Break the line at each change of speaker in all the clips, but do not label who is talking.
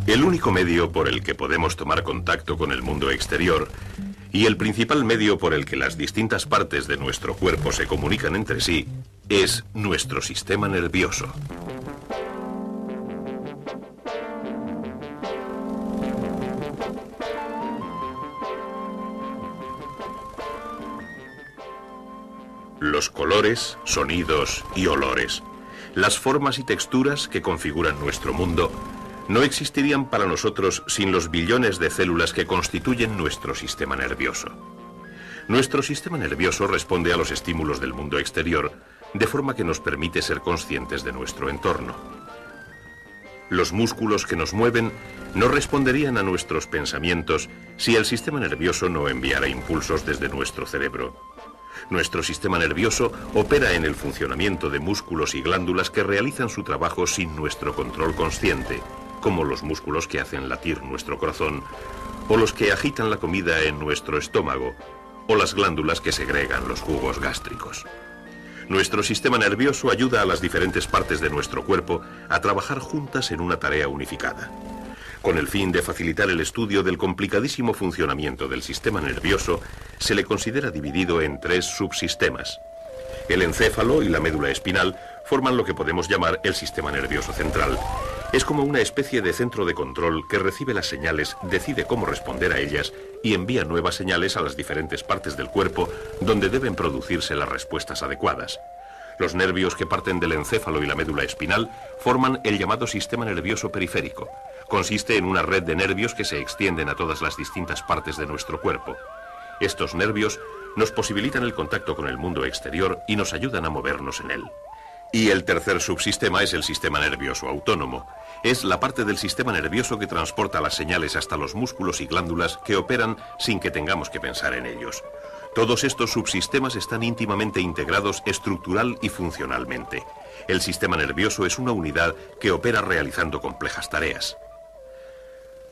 El único medio por el que podemos tomar contacto con el mundo exterior y el principal medio por el que las distintas partes de nuestro cuerpo se comunican entre sí es nuestro sistema nervioso. Los colores, sonidos y olores, las formas y texturas que configuran nuestro mundo, no existirían para nosotros sin los billones de células que constituyen nuestro sistema nervioso. Nuestro sistema nervioso responde a los estímulos del mundo exterior, de forma que nos permite ser conscientes de nuestro entorno. Los músculos que nos mueven no responderían a nuestros pensamientos si el sistema nervioso no enviara impulsos desde nuestro cerebro. Nuestro sistema nervioso opera en el funcionamiento de músculos y glándulas que realizan su trabajo sin nuestro control consciente, como los músculos que hacen latir nuestro corazón, o los que agitan la comida en nuestro estómago, o las glándulas que segregan los jugos gástricos. Nuestro sistema nervioso ayuda a las diferentes partes de nuestro cuerpo a trabajar juntas en una tarea unificada. Con el fin de facilitar el estudio del complicadísimo funcionamiento del sistema nervioso, se le considera dividido en 3 subsistemas. El encéfalo y la médula espinal forman lo que podemos llamar el sistema nervioso central. Es como una especie de centro de control que recibe las señales, decide cómo responder a ellas y envía nuevas señales a las diferentes partes del cuerpo donde deben producirse las respuestas adecuadas. Los nervios que parten del encéfalo y la médula espinal forman el llamado sistema nervioso periférico. Consiste en una red de nervios que se extienden a todas las distintas partes de nuestro cuerpo. Estos nervios nos posibilitan el contacto con el mundo exterior y nos ayudan a movernos en él. Y el tercer subsistema es el sistema nervioso autónomo. Es la parte del sistema nervioso que transporta las señales hasta los músculos y glándulas que operan sin que tengamos que pensar en ellos. Todos estos subsistemas están íntimamente integrados estructural y funcionalmente. El sistema nervioso es una unidad que opera realizando complejas tareas.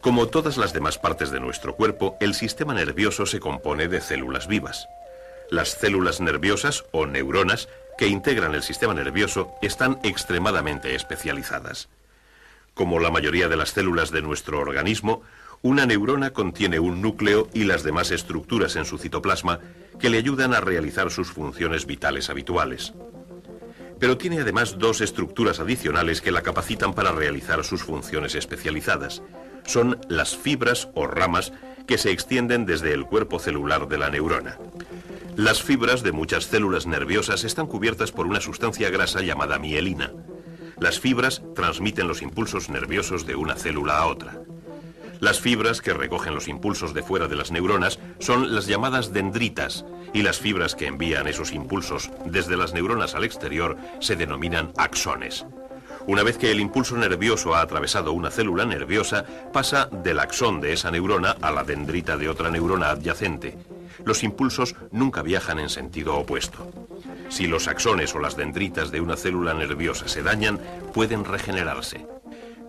Como todas las demás partes de nuestro cuerpo, el sistema nervioso se compone de células vivas. Las células nerviosas o neuronas que integran el sistema nervioso están extremadamente especializadas. Como la mayoría de las células de nuestro organismo, una neurona contiene un núcleo y las demás estructuras en su citoplasma que le ayudan a realizar sus funciones vitales habituales. Pero tiene además 2 estructuras adicionales que la capacitan para realizar sus funciones especializadas. Son las fibras o ramas que se extienden desde el cuerpo celular de la neurona. Las fibras de muchas células nerviosas están cubiertas por una sustancia grasa llamada mielina. Las fibras transmiten los impulsos nerviosos de una célula a otra. Las fibras que recogen los impulsos de fuera de las neuronas son las llamadas dendritas, y las fibras que envían esos impulsos desde las neuronas al exterior se denominan axones. Una vez que el impulso nervioso ha atravesado una célula nerviosa, pasa del axón de esa neurona a la dendrita de otra neurona adyacente. Los impulsos nunca viajan en sentido opuesto. Si los axones o las dendritas de una célula nerviosa se dañan, pueden regenerarse.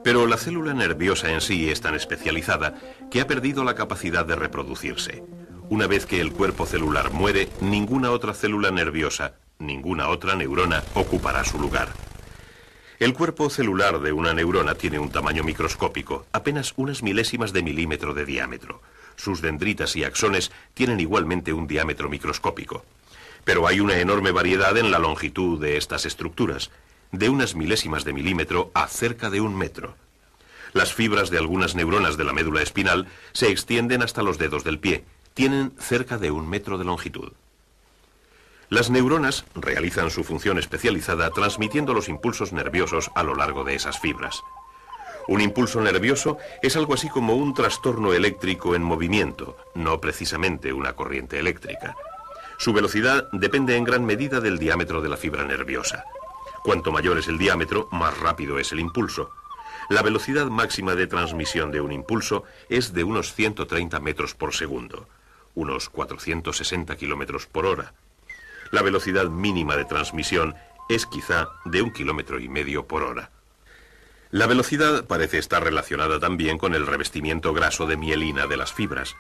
Pero la célula nerviosa en sí es tan especializada que ha perdido la capacidad de reproducirse. Una vez que el cuerpo celular muere, ninguna otra célula nerviosa, ninguna otra neurona ocupará su lugar. El cuerpo celular de una neurona tiene un tamaño microscópico, apenas unas milésimas de milímetro de diámetro. Sus dendritas y axones tienen igualmente un diámetro microscópico. Pero hay una enorme variedad en la longitud de estas estructuras, de unas milésimas de milímetro a cerca de 1 metro. Las fibras de algunas neuronas de la médula espinal se extienden hasta los dedos del pie. Tienen cerca de 1 metro de longitud. Las neuronas realizan su función especializada transmitiendo los impulsos nerviosos a lo largo de esas fibras. Un impulso nervioso es algo así como un trastorno eléctrico en movimiento, no precisamente una corriente eléctrica. Su velocidad depende en gran medida del diámetro de la fibra nerviosa. Cuanto mayor es el diámetro, más rápido es el impulso. La velocidad máxima de transmisión de un impulso es de unos 130 metros por segundo, unos 460 kilómetros por hora. La velocidad mínima de transmisión es quizá de 1,5 kilómetros por hora. La velocidad parece estar relacionada también con el revestimiento graso de mielina de las fibras.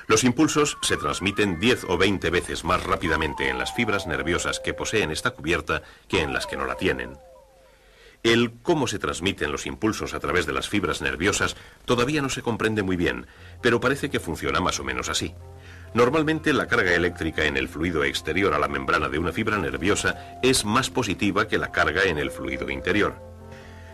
Los impulsos se transmiten 10 o 20 veces más rápidamente en las fibras nerviosas que poseen esta cubierta que en las que no la tienen. El cómo se transmiten los impulsos a través de las fibras nerviosas todavía no se comprende muy bien, pero parece que funciona más o menos así. Normalmente la carga eléctrica en el fluido exterior a la membrana de una fibra nerviosa es más positiva que la carga en el fluido interior.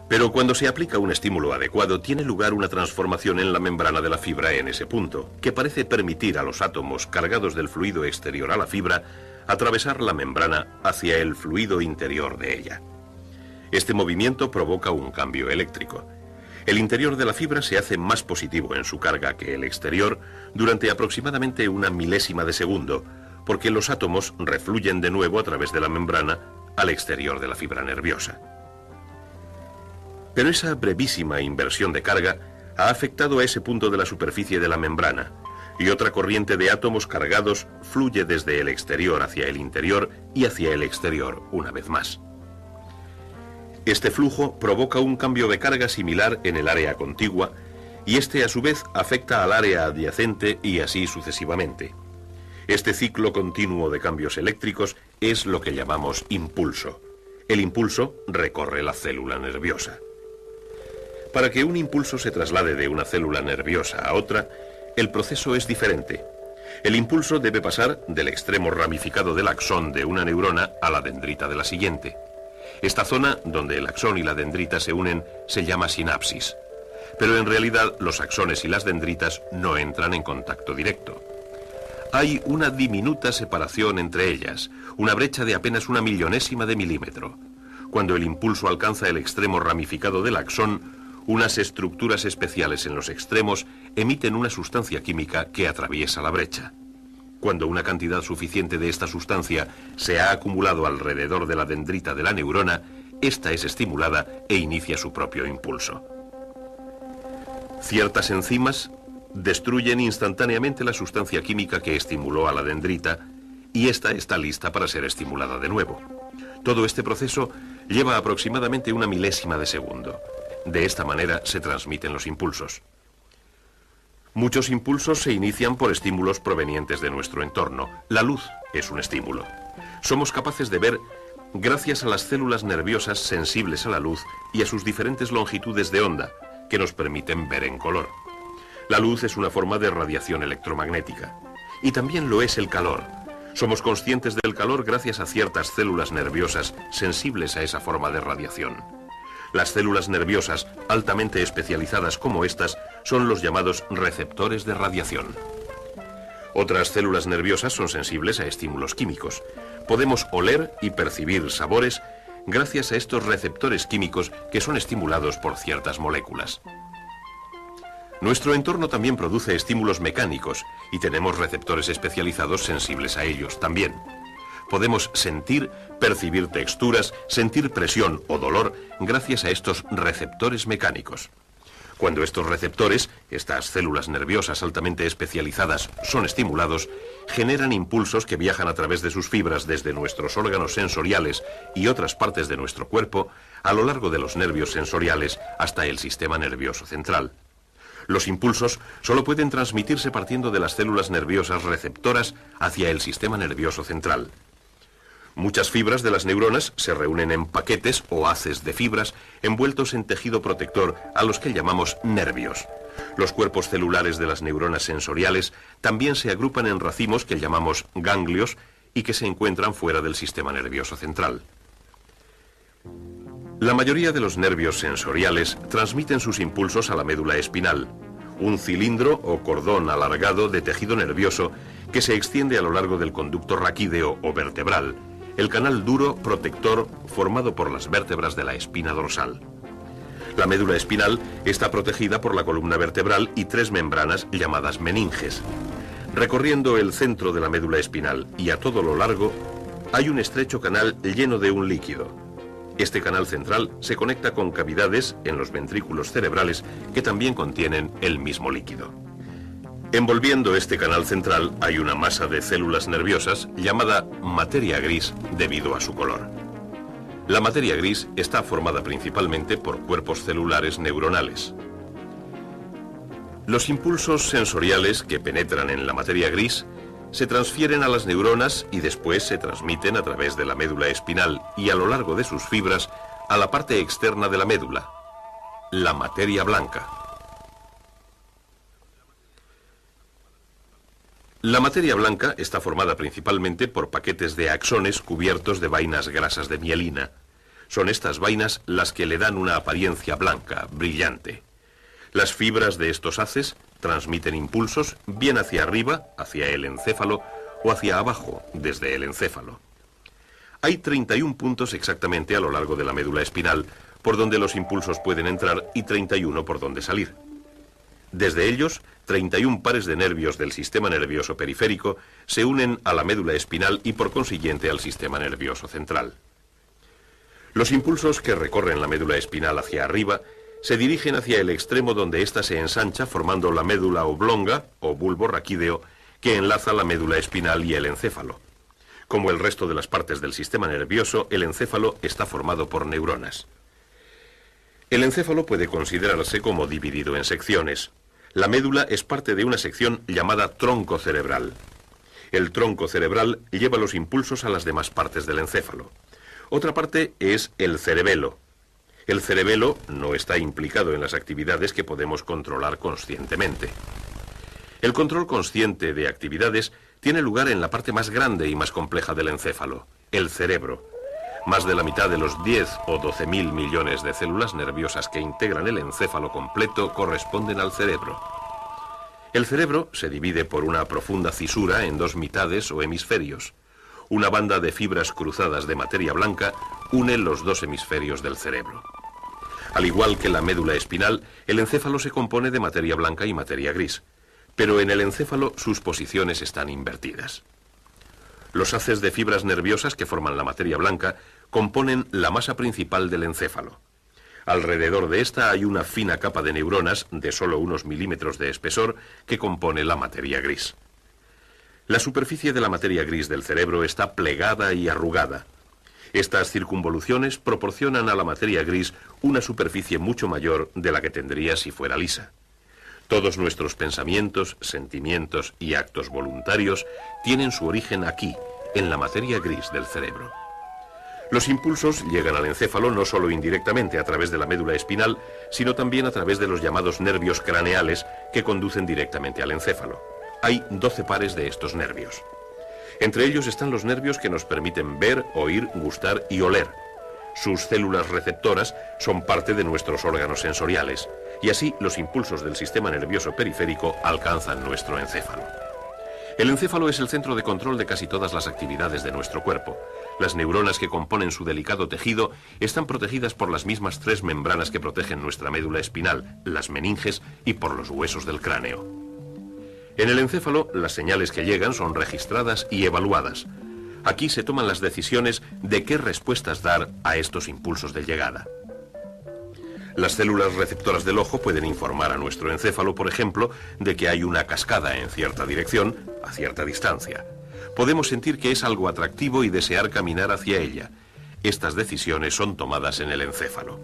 Pero cuando se aplica un estímulo adecuado, tiene lugar una transformación en la membrana de la fibra en ese punto, que parece permitir a los átomos cargados del fluido exterior a la fibra atravesar la membrana hacia el fluido interior de ella. Este movimiento provoca un cambio eléctrico. El interior de la fibra se hace más positivo en su carga que el exterior durante aproximadamente una milésima de segundo, porque los átomos refluyen de nuevo a través de la membrana al exterior de la fibra nerviosa. Pero esa brevísima inversión de carga ha afectado a ese punto de la superficie de la membrana, y otra corriente de átomos cargados fluye desde el exterior hacia el interior y hacia el exterior una vez más. Este flujo provoca un cambio de carga similar en el área contigua, y este a su vez afecta al área adyacente y así sucesivamente. Este ciclo continuo de cambios eléctricos es lo que llamamos impulso. El impulso recorre la célula nerviosa. Para que un impulso se traslade de una célula nerviosa a otra, el proceso es diferente. El impulso debe pasar del extremo ramificado del axón de una neurona a la dendrita de la siguiente. Esta zona, donde el axón y la dendrita se unen, se llama sinapsis. Pero en realidad los axones y las dendritas no entran en contacto directo. Hay una diminuta separación entre ellas, una brecha de apenas una millonésima de milímetro. Cuando el impulso alcanza el extremo ramificado del axón, unas estructuras especiales en los extremos emiten una sustancia química que atraviesa la brecha. Cuando una cantidad suficiente de esta sustancia se ha acumulado alrededor de la dendrita de la neurona, esta es estimulada e inicia su propio impulso. Ciertas enzimas destruyen instantáneamente la sustancia química que estimuló a la dendrita y esta está lista para ser estimulada de nuevo. Todo este proceso lleva aproximadamente una milésima de segundo. De esta manera se transmiten los impulsos. Muchos impulsos se inician por estímulos provenientes de nuestro entorno. La luz es un estímulo. Somos capaces de ver gracias a las células nerviosas sensibles a la luz y a sus diferentes longitudes de onda, que nos permiten ver en color. La luz es una forma de radiación electromagnética. Y también lo es el calor. Somos conscientes del calor gracias a ciertas células nerviosas sensibles a esa forma de radiación. Las células nerviosas altamente especializadas como estas son los llamados receptores de radiación. Otras células nerviosas son sensibles a estímulos químicos. Podemos oler y percibir sabores gracias a estos receptores químicos que son estimulados por ciertas moléculas. Nuestro entorno también produce estímulos mecánicos y tenemos receptores especializados sensibles a ellos también. Podemos sentir, percibir texturas, sentir presión o dolor gracias a estos receptores mecánicos. Cuando estos receptores, estas células nerviosas altamente especializadas, son estimulados, generan impulsos que viajan a través de sus fibras desde nuestros órganos sensoriales y otras partes de nuestro cuerpo a lo largo de los nervios sensoriales hasta el sistema nervioso central. Los impulsos solo pueden transmitirse partiendo de las células nerviosas receptoras hacia el sistema nervioso central. Muchas fibras de las neuronas se reúnen en paquetes o haces de fibras envueltos en tejido protector a los que llamamos nervios. Los cuerpos celulares de las neuronas sensoriales también se agrupan en racimos que llamamos ganglios y que se encuentran fuera del sistema nervioso central. La mayoría de los nervios sensoriales transmiten sus impulsos a la médula espinal, un cilindro o cordón alargado de tejido nervioso que se extiende a lo largo del conducto raquídeo o vertebral, el canal duro protector formado por las vértebras de la espina dorsal. La médula espinal está protegida por la columna vertebral y tres membranas llamadas meninges. Recorriendo el centro de la médula espinal y a todo lo largo, hay un estrecho canal lleno de un líquido. Este canal central se conecta con cavidades en los ventrículos cerebrales que también contienen el mismo líquido. Envolviendo este canal central hay una masa de células nerviosas llamada materia gris debido a su color. La materia gris está formada principalmente por cuerpos celulares neuronales. Los impulsos sensoriales que penetran en la materia gris se transfieren a las neuronas y después se transmiten a través de la médula espinal y a lo largo de sus fibras a la parte externa de la médula, la materia blanca. La materia blanca está formada principalmente por paquetes de axones cubiertos de vainas grasas de mielina. Son estas vainas las que le dan una apariencia blanca, brillante. Las fibras de estos haces transmiten impulsos bien hacia arriba, hacia el encéfalo, o hacia abajo, desde el encéfalo. Hay 31 puntos exactamente a lo largo de la médula espinal, por donde los impulsos pueden entrar y 31 por donde salir. Desde ellos, 31 pares de nervios del sistema nervioso periférico se unen a la médula espinal y por consiguiente al sistema nervioso central. Los impulsos que recorren la médula espinal hacia arriba se dirigen hacia el extremo donde ésta se ensancha formando la médula oblonga o bulbo raquídeo que enlaza la médula espinal y el encéfalo. Como el resto de las partes del sistema nervioso, el encéfalo está formado por neuronas. El encéfalo puede considerarse como dividido en secciones. La médula es parte de una sección llamada tronco cerebral. El tronco cerebral lleva los impulsos a las demás partes del encéfalo. Otra parte es el cerebelo. El cerebelo no está implicado en las actividades que podemos controlar conscientemente. El control consciente de actividades tiene lugar en la parte más grande y más compleja del encéfalo, el cerebro. Más de la mitad de los 10 o 12.000 millones de células nerviosas que integran el encéfalo completo corresponden al cerebro. El cerebro se divide por una profunda fisura en dos mitades o hemisferios. Una banda de fibras cruzadas de materia blanca une los dos hemisferios del cerebro. Al igual que la médula espinal, el encéfalo se compone de materia blanca y materia gris, pero en el encéfalo sus posiciones están invertidas. Los haces de fibras nerviosas que forman la materia blanca componen la masa principal del encéfalo. Alrededor de esta hay una fina capa de neuronas de solo unos milímetros de espesor que compone la materia gris. La superficie de la materia gris del cerebro está plegada y arrugada. Estas circunvoluciones proporcionan a la materia gris una superficie mucho mayor de la que tendría si fuera lisa. Todos nuestros pensamientos, sentimientos y actos voluntarios tienen su origen aquí, en la materia gris del cerebro. Los impulsos llegan al encéfalo no solo indirectamente a través de la médula espinal, sino también a través de los llamados nervios craneales que conducen directamente al encéfalo. Hay 12 pares de estos nervios. Entre ellos están los nervios que nos permiten ver, oír, gustar y oler. Sus células receptoras son parte de nuestros órganos sensoriales, y así los impulsos del sistema nervioso periférico alcanzan nuestro encéfalo. El encéfalo es el centro de control de casi todas las actividades de nuestro cuerpo. Las neuronas que componen su delicado tejido están protegidas por las mismas 3 membranas que protegen nuestra médula espinal, las meninges, y por los huesos del cráneo. En el encéfalo, las señales que llegan son registradas y evaluadas. Aquí se toman las decisiones de qué respuestas dar a estos impulsos de llegada. Las células receptoras del ojo pueden informar a nuestro encéfalo, por ejemplo, de que hay una cascada en cierta dirección, a cierta distancia. Podemos sentir que es algo atractivo y desear caminar hacia ella. Estas decisiones son tomadas en el encéfalo.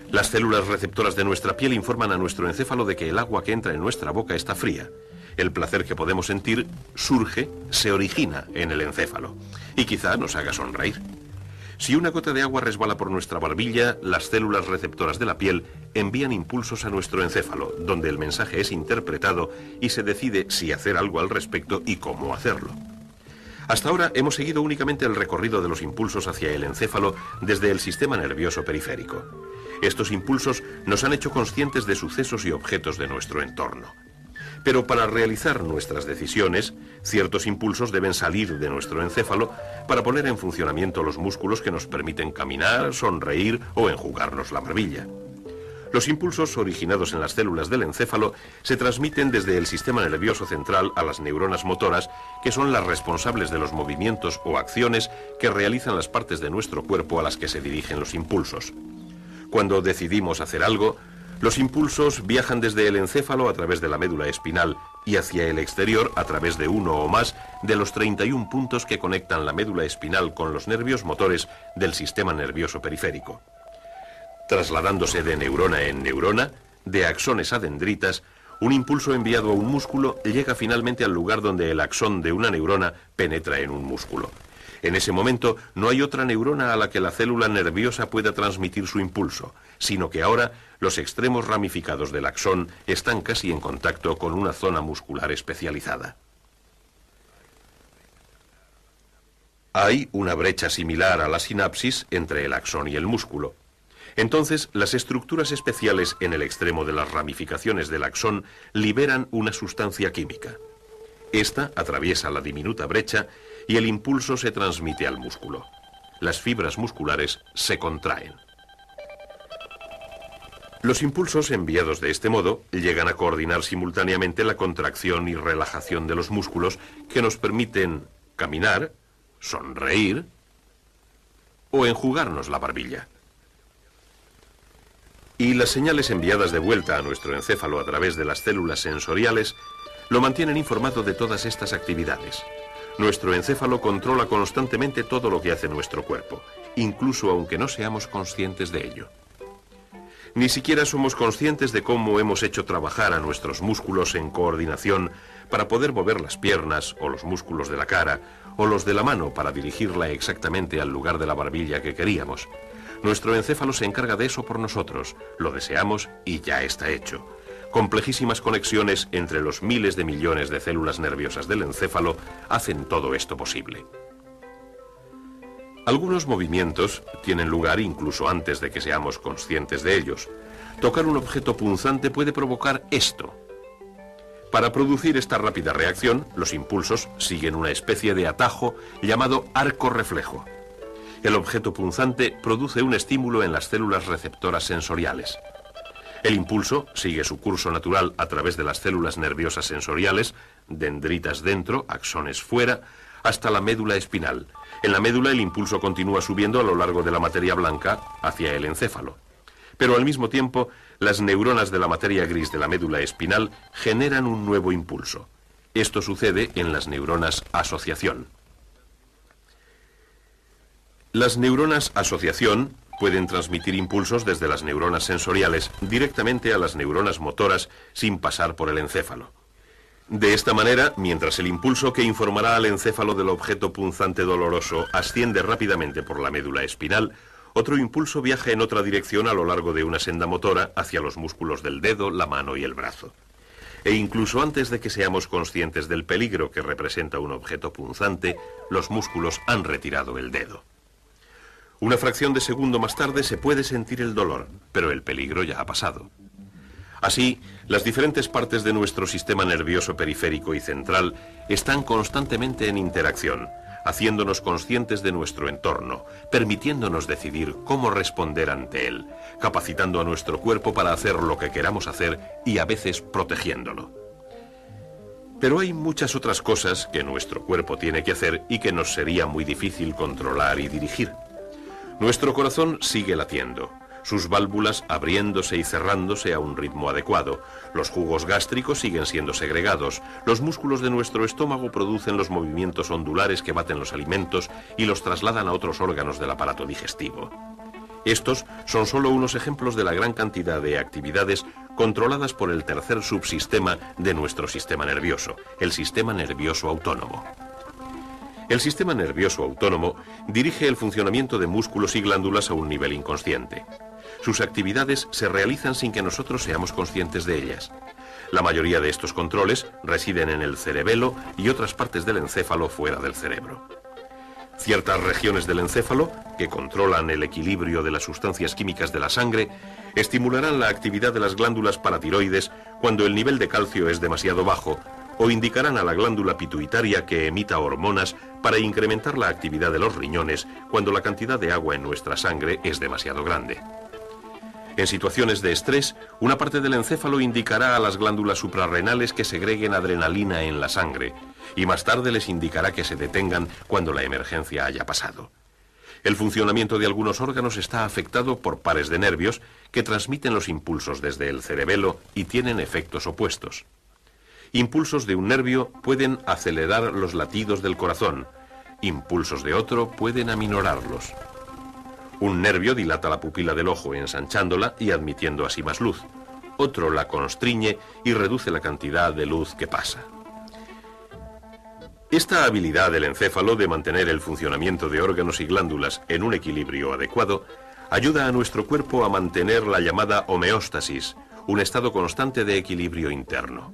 Las células receptoras de nuestra piel informan a nuestro encéfalo de que el agua que entra en nuestra boca está fría. El placer que podemos sentir se origina en el encéfalo y quizá nos haga sonreír. Si una gota de agua resbala por nuestra barbilla, las células receptoras de la piel envían impulsos a nuestro encéfalo, donde el mensaje es interpretado y se decide si hacer algo al respecto y cómo hacerlo. Hasta ahora hemos seguido únicamente el recorrido de los impulsos hacia el encéfalo desde el sistema nervioso periférico. Estos impulsos nos han hecho conscientes de sucesos y objetos de nuestro entorno. Pero para realizar nuestras decisiones, ciertos impulsos deben salir de nuestro encéfalo para poner en funcionamiento los músculos que nos permiten caminar, sonreír o enjugarnos la barbilla. Los impulsos originados en las células del encéfalo se transmiten desde el sistema nervioso central a las neuronas motoras, que son las responsables de los movimientos o acciones que realizan las partes de nuestro cuerpo a las que se dirigen los impulsos. Cuando decidimos hacer algo, los impulsos viajan desde el encéfalo a través de la médula espinal y hacia el exterior a través de uno o más de los 31 puntos que conectan la médula espinal con los nervios motores del sistema nervioso periférico. Trasladándose de neurona en neurona, de axones a dendritas, un impulso enviado a un músculo llega finalmente al lugar donde el axón de una neurona penetra en un músculo. En ese momento no hay otra neurona a la que la célula nerviosa pueda transmitir su impulso, sino que ahora los extremos ramificados del axón están casi en contacto con una zona muscular especializada. Hay una brecha similar a la sinapsis entre el axón y el músculo. Entonces, las estructuras especiales en el extremo de las ramificaciones del axón liberan una sustancia química. Esta atraviesa la diminuta brecha y el impulso se transmite al músculo. Las fibras musculares se contraen. Los impulsos enviados de este modo llegan a coordinar simultáneamente la contracción y relajación de los músculos que nos permiten caminar, sonreír o enjugarnos la barbilla. Y las señales enviadas de vuelta a nuestro encéfalo a través de las células sensoriales lo mantienen informado de todas estas actividades. Nuestro encéfalo controla constantemente todo lo que hace nuestro cuerpo, incluso aunque no seamos conscientes de ello. Ni siquiera somos conscientes de cómo hemos hecho trabajar a nuestros músculos en coordinación para poder mover las piernas o los músculos de la cara o los de la mano para dirigirla exactamente al lugar de la barbilla que queríamos. Nuestro encéfalo se encarga de eso por nosotros, lo deseamos y ya está hecho. Complejísimas conexiones entre los miles de millones de células nerviosas del encéfalo hacen todo esto posible. Algunos movimientos tienen lugar incluso antes de que seamos conscientes de ellos. Tocar un objeto punzante puede provocar esto. Para producir esta rápida reacción, los impulsos siguen una especie de atajo llamado arco reflejo. El objeto punzante produce un estímulo en las células receptoras sensoriales. El impulso sigue su curso natural a través de las células nerviosas sensoriales, dendritas dentro, axones fuera, hasta la médula espinal. En la médula el impulso continúa subiendo a lo largo de la materia blanca hacia el encéfalo. Pero al mismo tiempo, las neuronas de la materia gris de la médula espinal generan un nuevo impulso. Esto sucede en las neuronas asociación. Las neuronas asociación pueden transmitir impulsos desde las neuronas sensoriales directamente a las neuronas motoras sin pasar por el encéfalo. De esta manera, mientras el impulso que informará al encéfalo del objeto punzante doloroso asciende rápidamente por la médula espinal, otro impulso viaja en otra dirección a lo largo de una senda motora hacia los músculos del dedo, la mano y el brazo. E incluso antes de que seamos conscientes del peligro que representa un objeto punzante, los músculos han retirado el dedo. Una fracción de segundo más tarde se puede sentir el dolor, pero el peligro ya ha pasado. Así, las diferentes partes de nuestro sistema nervioso periférico y central están constantemente en interacción, haciéndonos conscientes de nuestro entorno, permitiéndonos decidir cómo responder ante él, capacitando a nuestro cuerpo para hacer lo que queramos hacer y a veces protegiéndolo. Pero hay muchas otras cosas que nuestro cuerpo tiene que hacer y que nos sería muy difícil controlar y dirigir. Nuestro corazón sigue latiendo, sus válvulas abriéndose y cerrándose a un ritmo adecuado, los jugos gástricos siguen siendo segregados, los músculos de nuestro estómago producen los movimientos ondulares que baten los alimentos y los trasladan a otros órganos del aparato digestivo. Estos son solo unos ejemplos de la gran cantidad de actividades controladas por el tercer subsistema de nuestro sistema nervioso, el sistema nervioso autónomo. El sistema nervioso autónomo dirige el funcionamiento de músculos y glándulas a un nivel inconsciente. Sus actividades se realizan sin que nosotros seamos conscientes de ellas. La mayoría de estos controles residen en el cerebelo y otras partes del encéfalo fuera del cerebro. Ciertas regiones del encéfalo, que controlan el equilibrio de las sustancias químicas de la sangre, estimularán la actividad de las glándulas paratiroides cuando el nivel de calcio es demasiado bajo, o indicarán a la glándula pituitaria que emita hormonas para incrementar la actividad de los riñones cuando la cantidad de agua en nuestra sangre es demasiado grande. En situaciones de estrés, una parte del encéfalo indicará a las glándulas suprarrenales que segreguen adrenalina en la sangre, y más tarde les indicará que se detengan cuando la emergencia haya pasado. El funcionamiento de algunos órganos está afectado por pares de nervios que transmiten los impulsos desde el cerebelo y tienen efectos opuestos. Impulsos de un nervio pueden acelerar los latidos del corazón, impulsos de otro pueden aminorarlos. Un nervio dilata la pupila del ojo ensanchándola y admitiendo así más luz. Otro la constriñe y reduce la cantidad de luz que pasa. Esta habilidad del encéfalo de mantener el funcionamiento de órganos y glándulas en un equilibrio adecuado ayuda a nuestro cuerpo a mantener la llamada homeostasis, un estado constante de equilibrio interno.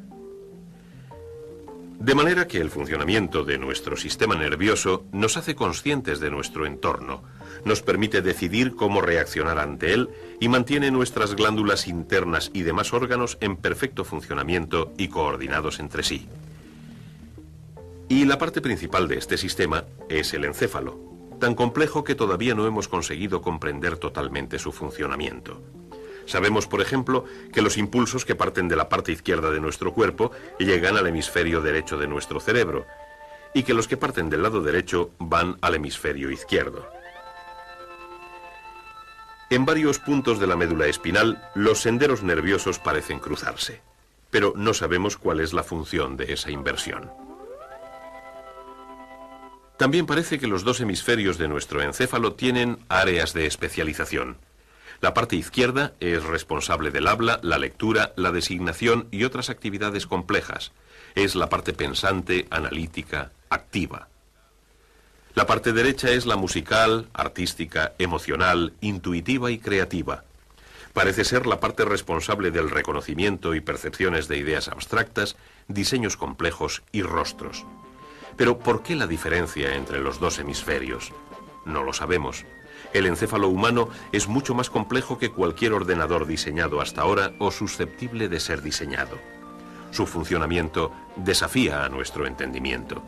De manera que el funcionamiento de nuestro sistema nervioso nos hace conscientes de nuestro entorno, nos permite decidir cómo reaccionar ante él y mantiene nuestras glándulas internas y demás órganos en perfecto funcionamiento y coordinados entre sí. Y la parte principal de este sistema es el encéfalo, tan complejo que todavía no hemos conseguido comprender totalmente su funcionamiento. Sabemos, por ejemplo, que los impulsos que parten de la parte izquierda de nuestro cuerpo llegan al hemisferio derecho de nuestro cerebro, y que los que parten del lado derecho van al hemisferio izquierdo. En varios puntos de la médula espinal, los senderos nerviosos parecen cruzarse, pero no sabemos cuál es la función de esa inversión. También parece que los dos hemisferios de nuestro encéfalo tienen áreas de especialización. La parte izquierda es responsable del habla, la lectura, la designación y otras actividades complejas. Es la parte pensante, analítica, activa. La parte derecha es la musical, artística, emocional, intuitiva y creativa. Parece ser la parte responsable del reconocimiento y percepciones de ideas abstractas, diseños complejos y rostros. Pero ¿por qué la diferencia entre los dos hemisferios? No lo sabemos. El encéfalo humano es mucho más complejo que cualquier ordenador diseñado hasta ahora o susceptible de ser diseñado. Su funcionamiento desafía a nuestro entendimiento,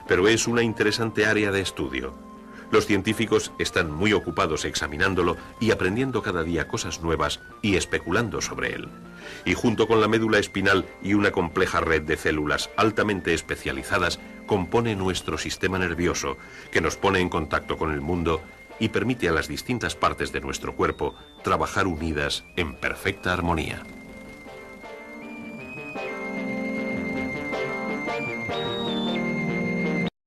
pero es una interesante área de estudio. Los científicos están muy ocupados examinándolo y aprendiendo cada día cosas nuevas y especulando sobre él. Y junto con la médula espinal y una compleja red de células altamente especializadas, compone nuestro sistema nervioso, que nos pone en contacto con el mundo y permite a las distintas partes de nuestro cuerpo trabajar unidas en perfecta armonía.